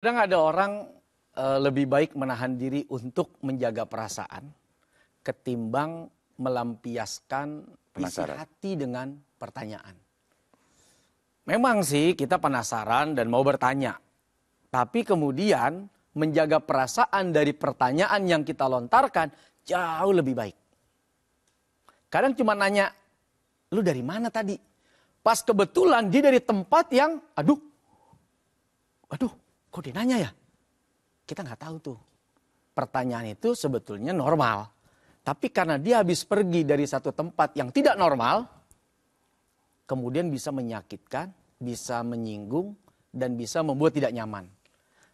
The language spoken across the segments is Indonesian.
Kadang ada orang lebih baik menahan diri untuk menjaga perasaan ketimbang melampiaskan isi hati dengan pertanyaan. Memang sih kita penasaran dan mau bertanya. Tapi kemudian menjaga perasaan dari pertanyaan yang kita lontarkan jauh lebih baik. Kadang cuma nanya, lu dari mana tadi? Pas kebetulan dia dari tempat yang, aduh, kok dia nanya ya? Kita nggak tahu tuh. Pertanyaan itu sebetulnya normal. Tapi karena dia habis pergi dari satu tempat yang tidak normal, kemudian bisa menyakitkan, bisa menyinggung, dan bisa membuat tidak nyaman.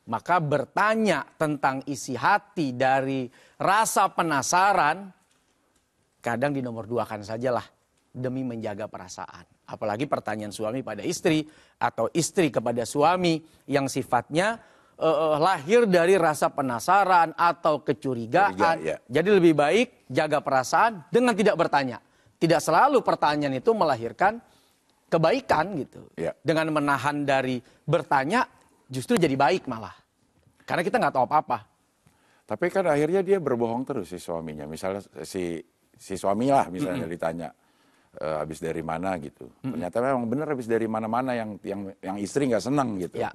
Maka bertanya tentang isi hati dari rasa penasaran, kadang dinomor duakan sajalah demi menjaga perasaan. Apalagi pertanyaan suami pada istri atau istri kepada suami yang sifatnya lahir dari rasa penasaran atau kecurigaan. Ya. Jadi lebih baik jaga perasaan dengan tidak bertanya. Tidak selalu pertanyaan itu melahirkan kebaikan gitu. Ya. Dengan menahan dari bertanya justru jadi baik malah. Karena kita nggak tahu apa-apa. Tapi kan akhirnya dia berbohong terus si suaminya. Misalnya si suami lah misalnya ditanya habis dari mana gitu. Ternyata memang benar habis dari mana-mana yang istri nggak senang gitu. Ya.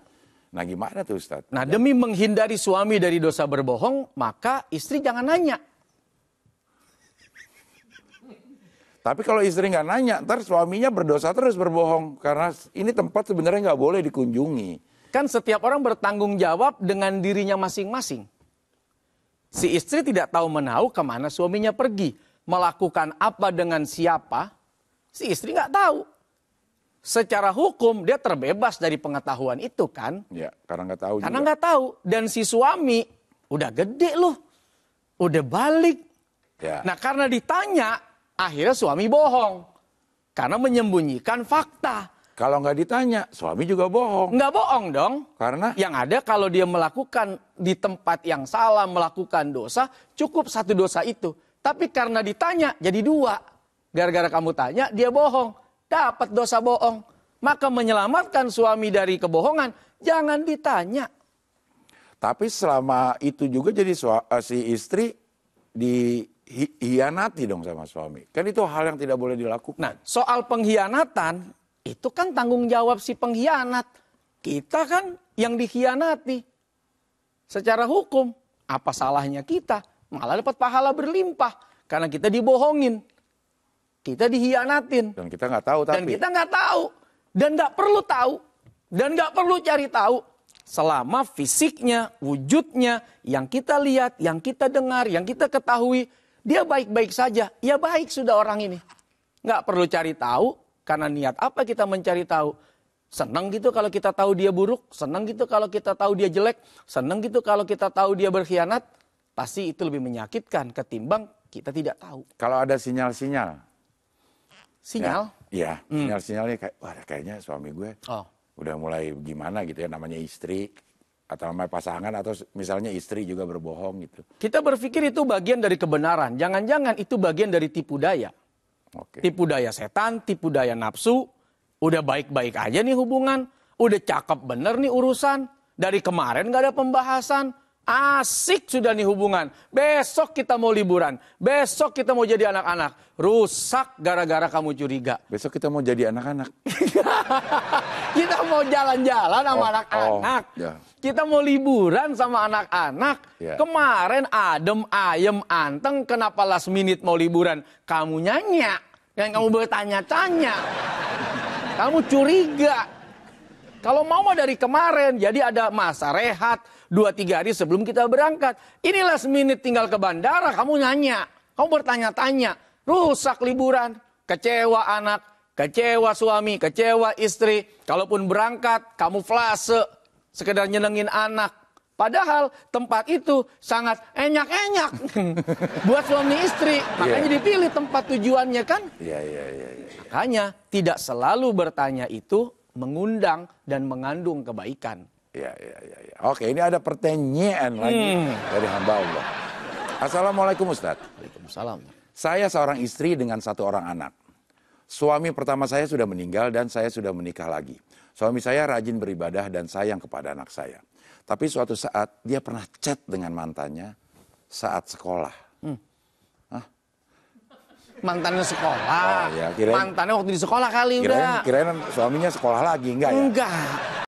Nah gimana tuh Ustadz? Nah demi menghindari suami dari dosa berbohong, maka istri jangan nanya. Tapi kalau istri nggak nanya, ntar suaminya berdosa terus berbohong. Karena ini tempat sebenarnya nggak boleh dikunjungi. Kan setiap orang bertanggung jawab dengan dirinya masing-masing. Si istri tidak tahu menahu kemana suaminya pergi. Melakukan apa dengan siapa, si istri nggak tahu. Secara hukum dia terbebas dari pengetahuan itu kan. Ya, karena nggak tahu. Karena nggak tahu. Dan si suami udah gede loh. Udah balik. Ya. Nah karena ditanya, akhirnya suami bohong. Karena menyembunyikan fakta. Kalau nggak ditanya, suami juga bohong. Nggak bohong dong. Karena? Yang ada kalau dia melakukan di tempat yang salah, melakukan dosa, cukup satu dosa itu. Tapi karena ditanya, jadi dua. Gara-gara kamu tanya, dia bohong. Dapat dosa bohong. Maka menyelamatkan suami dari kebohongan, jangan ditanya. Tapi selama itu juga jadi si istri dihianati dong sama suami. Kan itu hal yang tidak boleh dilakukan. Nah, soal pengkhianatan, itu kan tanggung jawab si pengkhianat. Kita kan yang dikhianati. Secara hukum, apa salahnya kita? Malah dapat pahala berlimpah. Karena kita dibohongin. Kita dihianatin. Dan kita nggak tahu tapi. Dan kita nggak tahu. Dan nggak perlu tahu. Dan nggak perlu cari tahu. Selama fisiknya, wujudnya, yang kita lihat, yang kita dengar, yang kita ketahui. Dia baik-baik saja. Ya baik sudah orang ini. Nggak perlu cari tahu. Karena niat apa kita mencari tahu? Senang gitu kalau kita tahu dia buruk. Senang gitu kalau kita tahu dia jelek. Senang gitu kalau kita tahu dia berkhianat. Pasti itu lebih menyakitkan ketimbang kita tidak tahu. Kalau ada sinyal-sinyal. Sinyal? Iya, sinyal-sinyalnya kayak, wah kayaknya suami gue udah mulai gimana gitu ya, namanya istri. Atau namanya pasangan, atau misalnya istri juga berbohong gitu. Kita berpikir itu bagian dari kebenaran. Jangan-jangan itu bagian dari tipu daya. Oke. Tipu daya setan, tipu daya nafsu. Udah baik-baik aja nih hubungan. Udah cakep bener nih urusan. Dari kemarin gak ada pembahasan. Asik sudah nih hubungan. Besok kita mau liburan. Besok kita mau jadi anak-anak. Rusak gara-gara kamu curiga. Besok kita mau jadi anak-anak. Kita mau jalan-jalan sama anak-anak. Ya. Kita mau liburan sama anak-anak. Ya. Kemarin adem, ayem, anteng. Kenapa last minute mau liburan? Kamu nanya. Yang kamu bertanya-tanya. Kamu curiga. Kalau mau dari kemarin, jadi ada masa rehat 2-3 hari sebelum kita berangkat. Ini last minute tinggal ke bandara, kamu nanya. Kamu bertanya-tanya, rusak liburan, kecewa anak, kecewa suami, kecewa istri. Kalaupun berangkat, kamu flase, sekedar nyenengin anak. Padahal tempat itu sangat enyak-enyak buat suami istri. Makanya dipilih tempat tujuannya kan. Iya. Makanya tidak selalu bertanya itu mengundang dan mengandung kebaikan. Ya. Oke, ini ada pertanyaan lagi dari hamba Allah. Assalamualaikum Ustadz. Waalaikumsalam. Saya seorang istri dengan 1 orang anak. Suami pertama saya sudah meninggal dan saya sudah menikah lagi. Suami saya rajin beribadah dan sayang kepada anak saya. Tapi suatu saat dia pernah chat dengan mantannya saat sekolah. Mantannya sekolah. Oh, ya, kirain- Mantannya waktu di sekolah kali udah. Kirain suaminya sekolah lagi, enggak ya? Enggak.